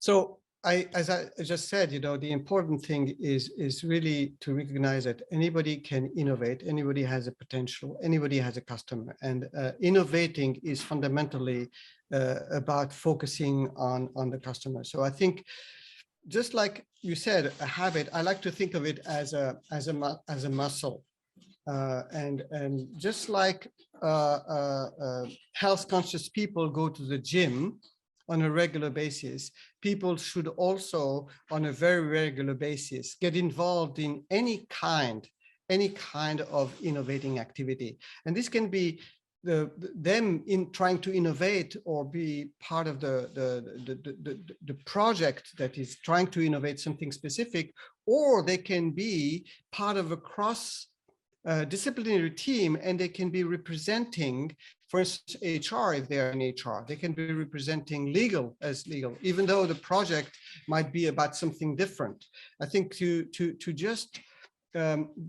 So as I just said, the important thing is really to recognize that anybody can innovate, anybody has a potential, anybody has a customer, and innovating is fundamentally about focusing on the customer. So I think, just like you said, a habit, I like to think of it as a muscle, and just like health conscious people go to the gym on a regular basis, people should also, on a very regular basis, get involved in any kind of innovating activity. And this can be them in trying to innovate or be part of the project that is trying to innovate something specific, or they can be part of a disciplinary team, and they can be representing, for instance, HR if they are in HR. They can be representing legal as legal, even though the project might be about something different. I think to just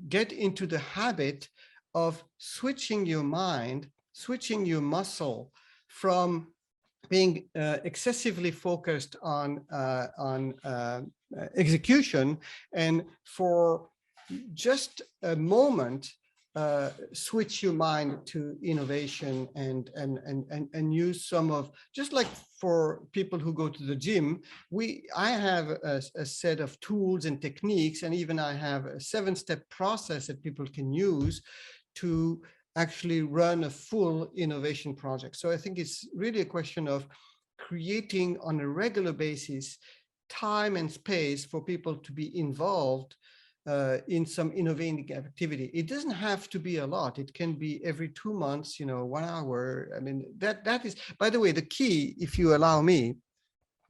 get into the habit of switching your mind, switching your muscle from being excessively focused on execution, and for just a moment, switch your mind to innovation and use some of, just like for people who go to the gym, I have a set of tools and techniques, and even I have a 7-step process that people can use to actually run a full innovation project. So I think it's really a question of creating on a regular basis time and space for people to be involved in some innovating activity. It doesn't have to be a lot. It can be every 2 months, 1 hour. I mean, that is, by the way, the key, if you allow me,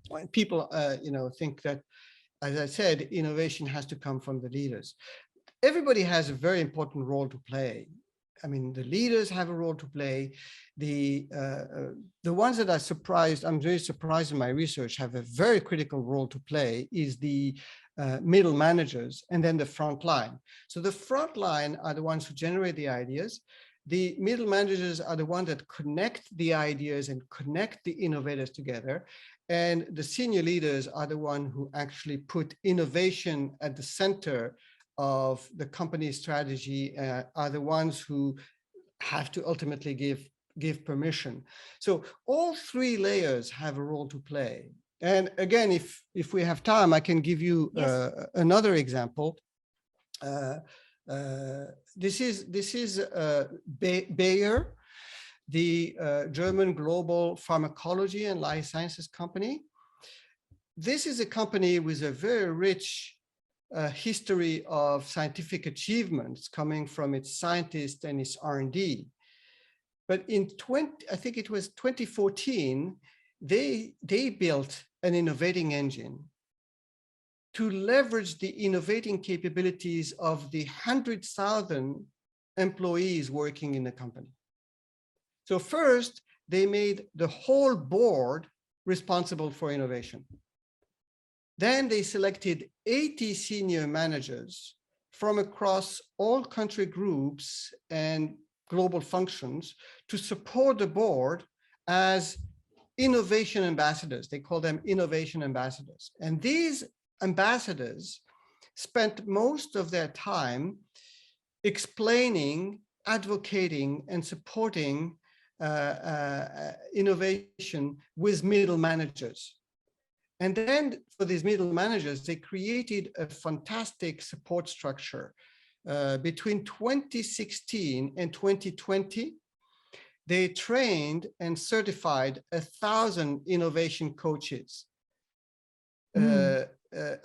when people, think that, as I said, innovation has to come from the leaders. Everybody has a very important role to play. I mean, the leaders have a role to play. The ones that I'm very surprised in my research have a very critical role to play is the middle managers, and then the front line. So the front line are the ones who generate the ideas. The middle managers are the ones that connect the ideas and connect the innovators together. And the senior leaders are the ones who actually put innovation at the center of the company's strategy, are the ones who have to ultimately give permission. So all 3 layers have a role to play. And again, if we have time, I can give you another example. This is Bayer, the German global pharmacology and life sciences company. This is a company with a very rich history of scientific achievements coming from its scientists and its R&D. But in I think it was 2014, they built an innovating engine to leverage the innovating capabilities of the 100,000 employees working in the company. So first, they made the whole board responsible for innovation. Then they selected 80 senior managers from across all country groups and global functions to support the board as innovation ambassadors. They call them innovation ambassadors. And these ambassadors spent most of their time explaining, advocating, and supporting innovation with middle managers. And then for these middle managers, they created a fantastic support structure. Between 2016 and 2020, they trained and certified 1,000 innovation coaches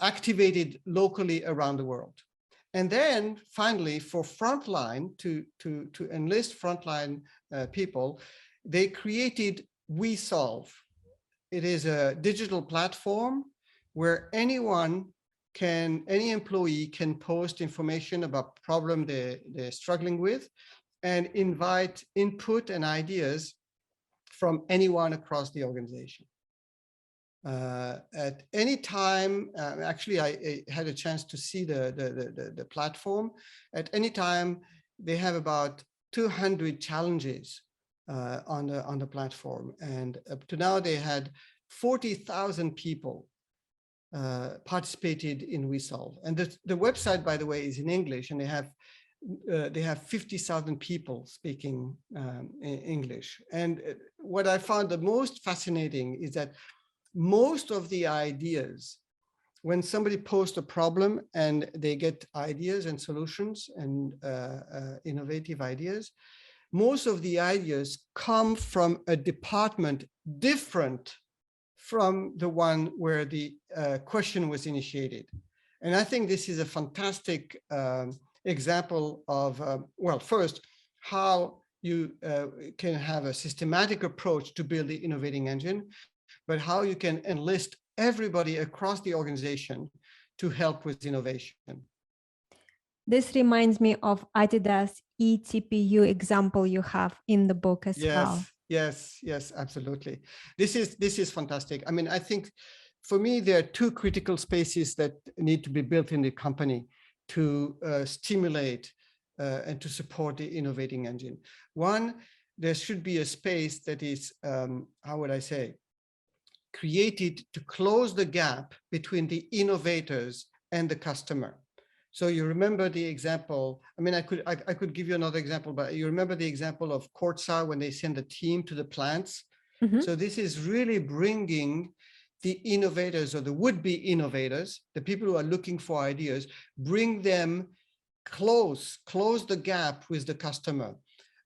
activated locally around the world. And then finally, for frontline, to enlist frontline people, they created WeSolve. It is a digital platform where any employee can post information about problem they're struggling with and invite input and ideas from anyone across the organization. At any time, actually, I had a chance to see the platform. At any time, they have about 200 challenges on the platform, and up to now they had 40,000 people participated in WeSolve. And the website, by the way, is in English, and they have 50,000 people speaking English. And what I found the most fascinating is that most of the ideas, when somebody posts a problem and they get ideas and solutions and innovative ideas, most of the ideas come from a department different from the one where the question was initiated. And I think this is a fantastic example of, well, first, how you can have a systematic approach to build the innovating engine, but how you can enlist everybody across the organization to help with innovation. This reminds me of Adidas eTPU example you have in the book as well. Yes, absolutely. This is fantastic. I mean, I think for me, there are two critical spaces that need to be built in the company to stimulate and to support the innovating engine. One, there should be a space that is, how would I say, created to close the gap between the innovators and the customer. So you remember the example, I mean, I could give you another example, but you remember the example of Corsa when they send a team to the plants. Mm-hmm. So this is really bringing the innovators or the would-be innovators, the people who are looking for ideas, bring them close the gap with the customer.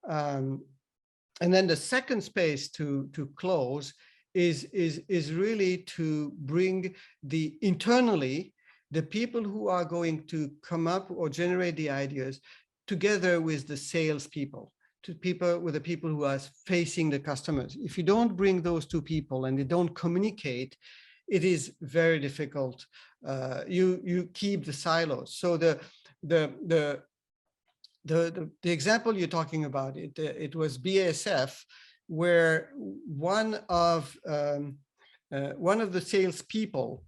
And then the second space to close is really to bring the internally, the people who are going to come up or generate the ideas together with the salespeople, with the people who are facing the customers. If you don't bring those two people and they don't communicate, it is very difficult. You keep the silos. So the example you're talking about, it was BASF, where one of the salespeople,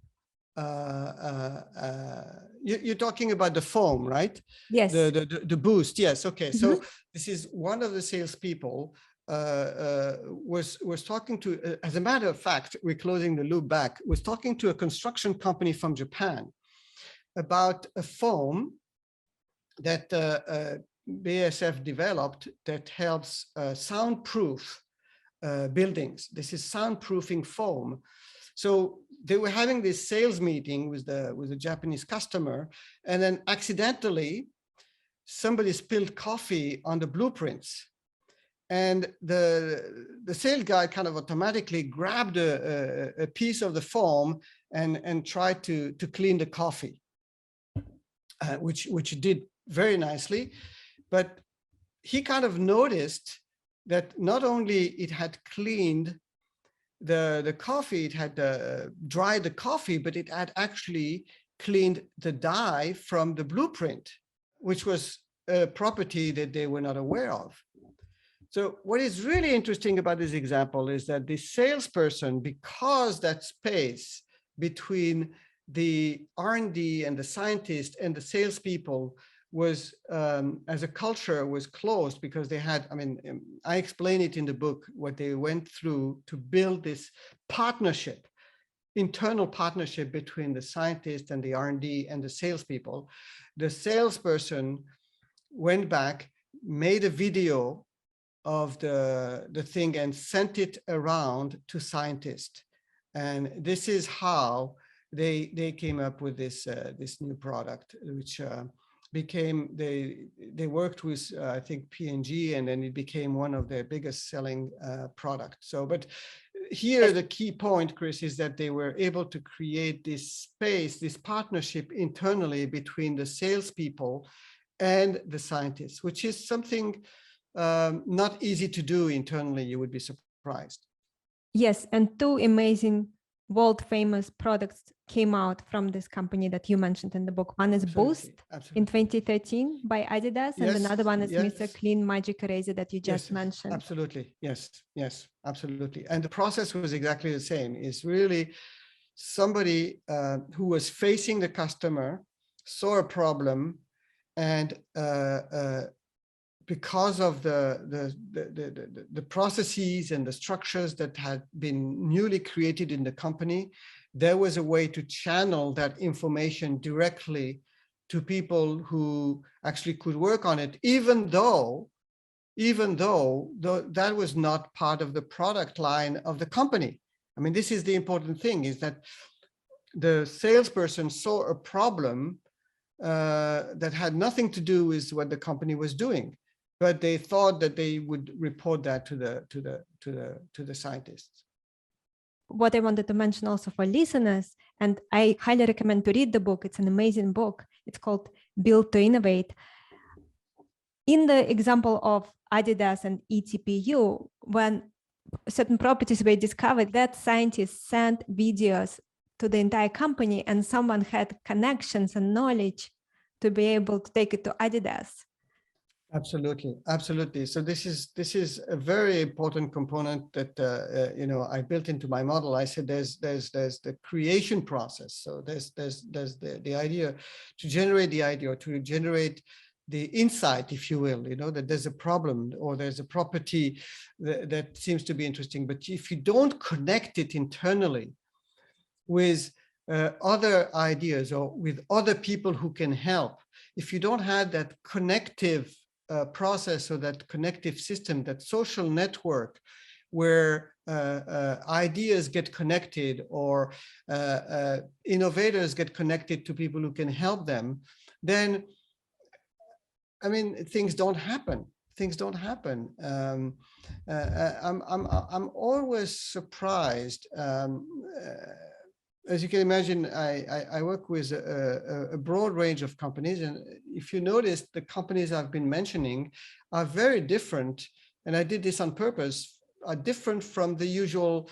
you're talking about the foam, right? Yes. The boost. Yes. Okay. Mm-hmm. So this is one of the salespeople was talking to. As a matter of fact, we're closing the loop back. Was talking to a construction company from Japan about a foam that BASF developed that helps soundproof buildings. This is soundproofing foam. So they were having this sales meeting with the Japanese customer, and then accidentally somebody spilled coffee on the blueprints, and the sales guy kind of automatically grabbed a piece of the foam and tried to clean the coffee, which he did very nicely, but he kind of noticed that not only it had cleaned the coffee, it had dried the coffee, but it had actually cleaned the dye from the blueprint, which was a property that they were not aware of. So what is really interesting about this example is that the salesperson, because that space between the R&D and the scientist and the salespeople was, as a culture, was closed because they had, I mean, I explain it in the book, what they went through to build this partnership, internal partnership between the scientist and the R&D and the salespeople. The salesperson went back, made a video of the thing and sent it around to scientists. And this is how they came up with this new product, which became, they worked with, I think, P&G, and then it became one of their biggest selling products. So, but here the key point, Chris, is that they were able to create this space, this partnership internally between the salespeople and the scientists, which is something not easy to do internally. You would be surprised. Yes, and two amazing world-famous products came out from this company that you mentioned in the book. One is Boost in 2013 by Adidas, and another one is Mr. Clean Magic Eraser that you just mentioned. Absolutely, yes, absolutely. And the process was exactly the same. It's really somebody who was facing the customer, saw a problem, and because of the processes and the structures that had been newly created in the company, there was a way to channel that information directly to people who actually could work on it, even though that was not part of the product line of the company. I mean, this is the important thing, is that the salesperson saw a problem that had nothing to do with what the company was doing. but they thought that they would report that to the scientists. What I wanted to mention also for listeners, and I highly recommend to read the book. It's an amazing book. It's called Build to Innovate. In the example of Adidas and eTPU, when certain properties were discovered, that scientists sent videos to the entire company, and someone had connections and knowledge to be able to take it to Adidas. Absolutely, absolutely. So this is a very important component that I built into my model. I said there's the creation process. So there's the idea to generate the idea, or to generate the insight, if you will, that there's a problem or there's a property that seems to be interesting. But if you don't connect it internally with other ideas or with other people who can help, if you don't have that connective process or that connective system, that social network where ideas get connected, or innovators get connected to people who can help them, then I mean, things don't happen. Things don't happen. I'm always surprised. As you can imagine, I work with a broad range of companies, and if you notice, the companies I've been mentioning are very different, and I did this on purpose, are different from the usual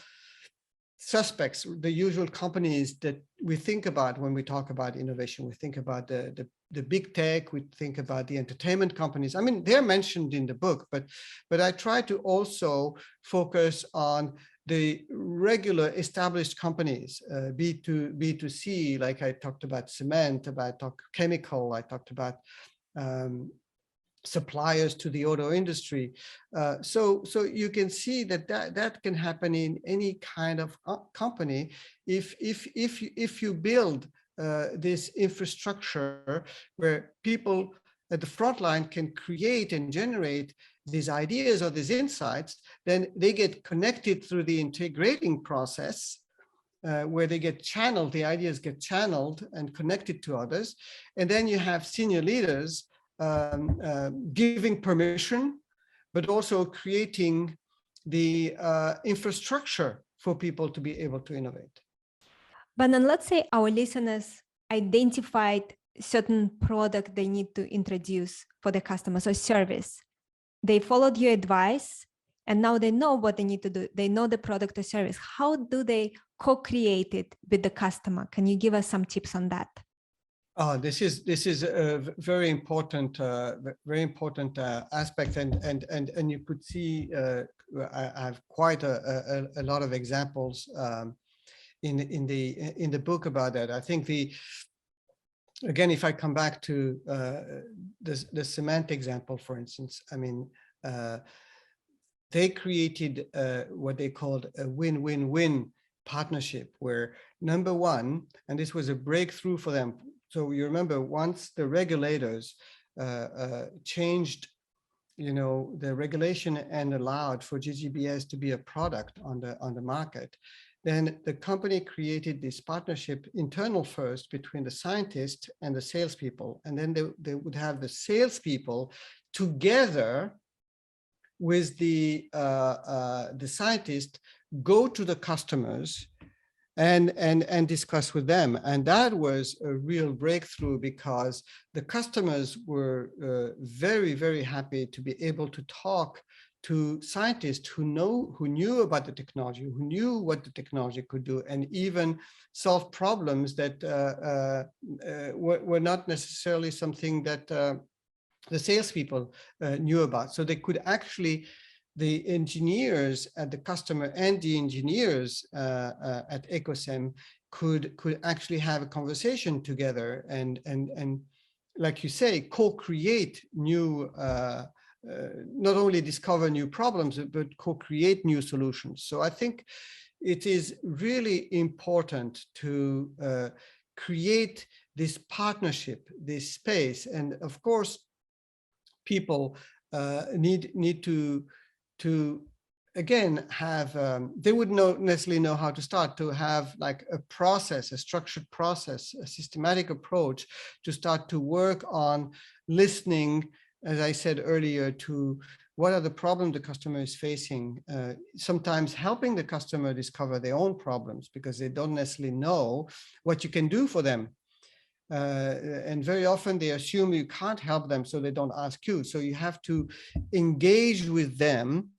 suspects, the usual companies that we think about when we talk about innovation. We think about the big tech, we think about the entertainment companies. I mean, they're mentioned in the book, but I try to also focus on the regular established companies, B2C, like I talked about cement, chemical, I talked about suppliers to the auto industry. So you can see that can happen in any kind of company if you build this infrastructure where people at the front line can create and generate these ideas or these insights. Then they get connected through the integrating process, where they get channeled, the ideas get channeled and connected to others. And then you have senior leaders giving permission, but also creating the infrastructure for people to be able to innovate. But then let's say our listeners identified certain product they need to introduce for the customers or service. They followed your advice, and now they know what they need to do. They know the product or service. How do they co-create it with the customer? Can you give us some tips on that? This is a very important aspect, and you could see I have quite a lot of examples in the book about that. I think again, if I come back to the cement example, for instance, I mean, they created what they called a win-win-win partnership, where number one, and this was a breakthrough for them. So you remember, once the regulators changed, the regulation and allowed for GGBS to be a product on the market, then the company created this partnership, internal first, between the scientists and the salespeople, and then they would have the salespeople together with the scientists go to the customers and discuss with them. And that was a real breakthrough, because the customers were very, very happy to be able to talk to scientists who knew about the technology, who knew what the technology could do, and even solve problems that were not necessarily something that the salespeople knew about. So they could actually, the engineers at the customer and the engineers at Ecosem could actually have a conversation together and like you say, co-create new, not only discover new problems, but co-create new solutions. So I think it is really important to create this partnership, this space. And of course, people need to again have, they wouldn't necessarily know how to start, to have like a process, a structured process, a systematic approach to start to work on listening as I said earlier, to what are the problems the customer is facing, sometimes helping the customer discover their own problems because they don't necessarily know what you can do for them. And very often they assume you can't help them, so they don't ask you. So you have to engage with them,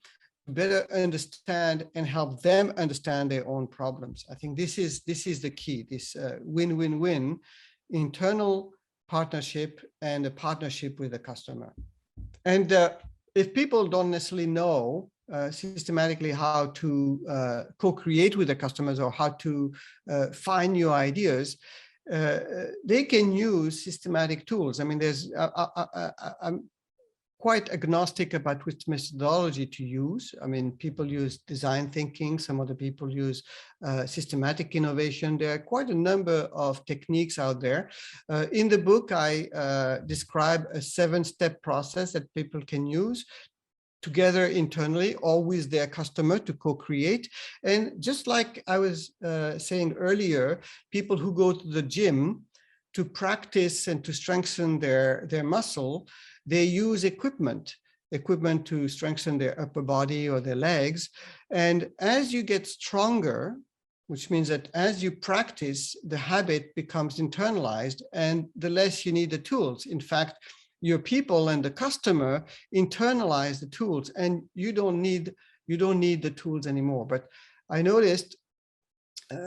better understand and help them understand their own problems. I think this is the key, this win-win-win, internal partnership and a partnership with the customer. And if people don't necessarily know systematically how to co-create with the customers or how to find new ideas, they can use systematic tools. I mean, I'm quite agnostic about which methodology to use. I mean, people use design thinking, some other people use systematic innovation. There are quite a number of techniques out there. In the book, I describe a 7-step process that people can use together internally or with their customer to co-create. And just like I was saying earlier, people who go to the gym to practice and to strengthen their muscle, they use equipment to strengthen their upper body or their legs. And as you get stronger, which means that as you practice, the habit becomes internalized and the less you need the tools. In fact, your people and the customer internalize the tools and you don't need the tools anymore. But I noticed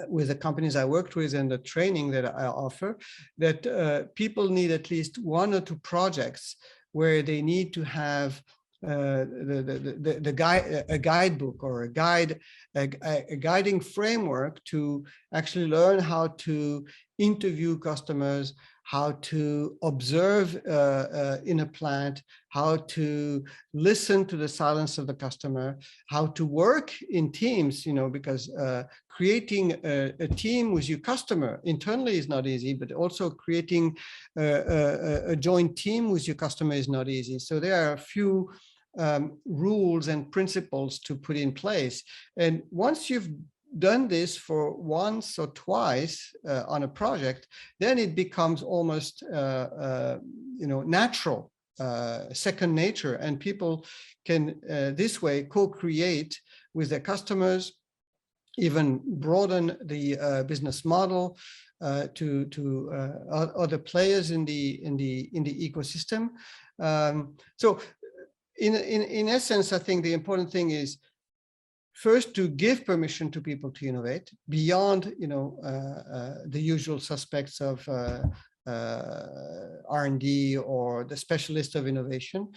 with the companies I worked with and the training that I offer, that people need at least 1 or 2 projects where they need to have a guidebook or a guiding framework to actually learn how to interview customers, how to observe in a plant, how to listen to the silence of the customer, how to work in teams, because creating a team with your customer internally is not easy, but also creating a joint team with your customer is not easy. So there are a few rules and principles to put in place. And once you've done this for once or twice on a project, then it becomes almost natural, second nature, and people can this way co-create with their customers, even broaden the business model to other players in the ecosystem. So in essence, I think the important thing is first to give permission to people to innovate beyond, the usual suspects of R&D or the specialist of innovation.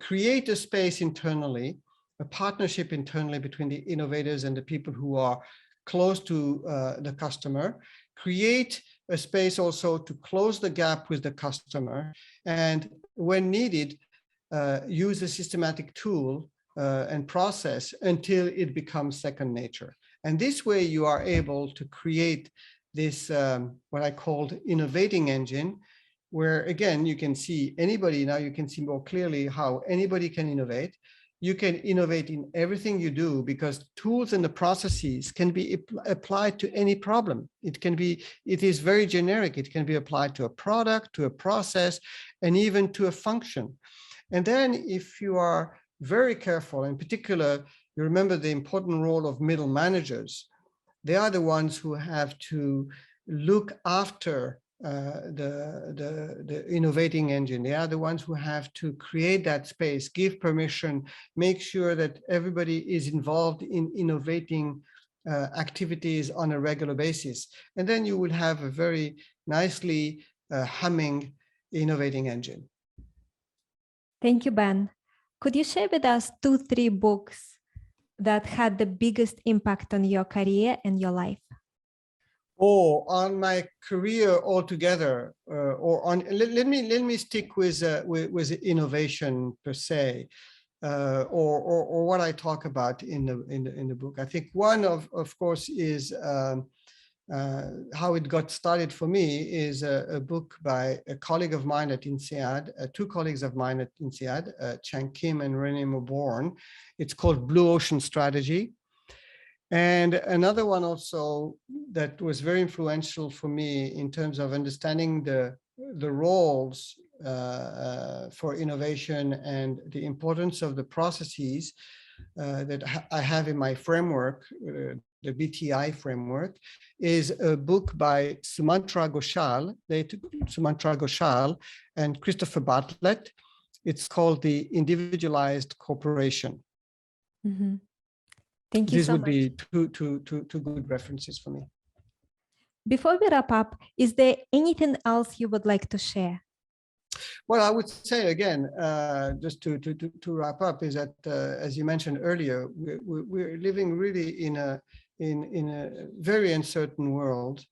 Create a space internally, a partnership internally between the innovators and the people who are close to the customer. Create a space also to close the gap with the customer, and when needed, use a systematic tool and process until it becomes second nature. And this way you are able to create this, what I called innovating engine, where again, you can see anybody, now you can see more clearly how anybody can innovate. You can innovate in everything you do because tools and the processes can be applied to any problem. It is very generic. It can be applied to a product, to a process, and even to a function. And then if you are very careful, in particular, you remember the important role of middle managers. They are the ones who have to look after the innovating engine. They are the ones who have to create that space, give permission, make sure that everybody is involved in innovating activities on a regular basis. And then you will have a very nicely humming innovating engine. Thank you, Ben. Could you share with us 2-3 books that had the biggest impact on your career and your life? Oh, on my career altogether, or on let me stick with innovation per se, or what I talk about in the book. I think one of course is how it got started for me is a book by a colleague of mine at INSEAD, 2 colleagues of mine at INSEAD, Chang Kim and Renee Moborn. It's called Blue Ocean Strategy. And another one also that was very influential for me in terms of understanding the roles for innovation and the importance of the processes that I have in my framework, the BTI framework, is a book by Sumantra Ghoshal and Christopher Bartlett. It's called The Individualized Corporation. Mm-hmm. Thank you These so would much. be two good references for me. Before we wrap up, is there anything else you would like to share? Well, I would say again, just to wrap up, is that as you mentioned earlier, we're living really in a very uncertain world,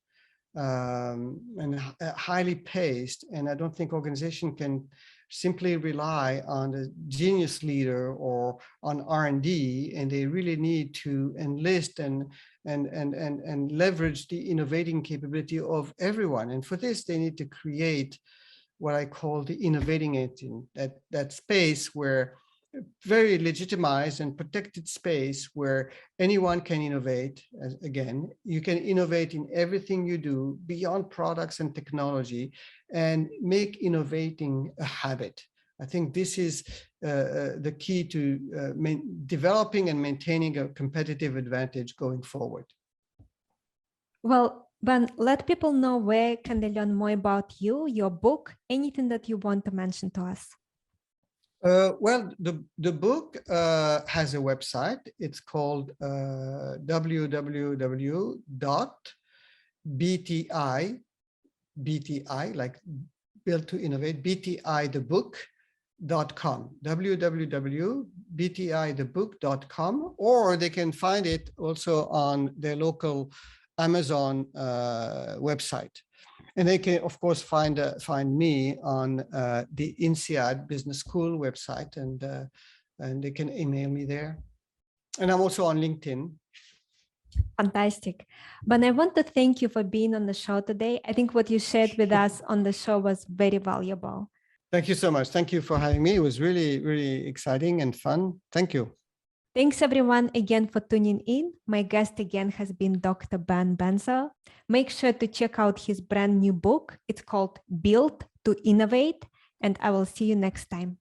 and highly paced. And I don't think organization can simply rely on a genius leader or on R&D, and they really need to enlist and leverage the innovating capability of everyone. And for this, they need to create what I call the innovating engine, that space where very legitimized and protected space where anyone can innovate. Again, you can innovate in everything you do beyond products and technology and make innovating a habit. I think this is the key to developing and maintaining a competitive advantage going forward. Well, Ben, let people know where can they learn more about you, your book, anything that you want to mention to us. Well, the book has a website. It's called www.bti, like build to innovate, btithebook.com, www.btithebook.com, or they can find it also on their local Amazon website. And they can, of course, find me on the INSEAD Business School website, and they can email me there. And I'm also on LinkedIn. Fantastic. But I want to thank you for being on the show today. I think what you shared with us on the show was very valuable. Thank you so much. Thank you for having me. It was really, really exciting and fun. Thank you. Thanks everyone again for tuning in. My guest again has been Dr. Bensaou. Make sure to check out his brand new book. It's called Build to Innovate, and I will see you next time.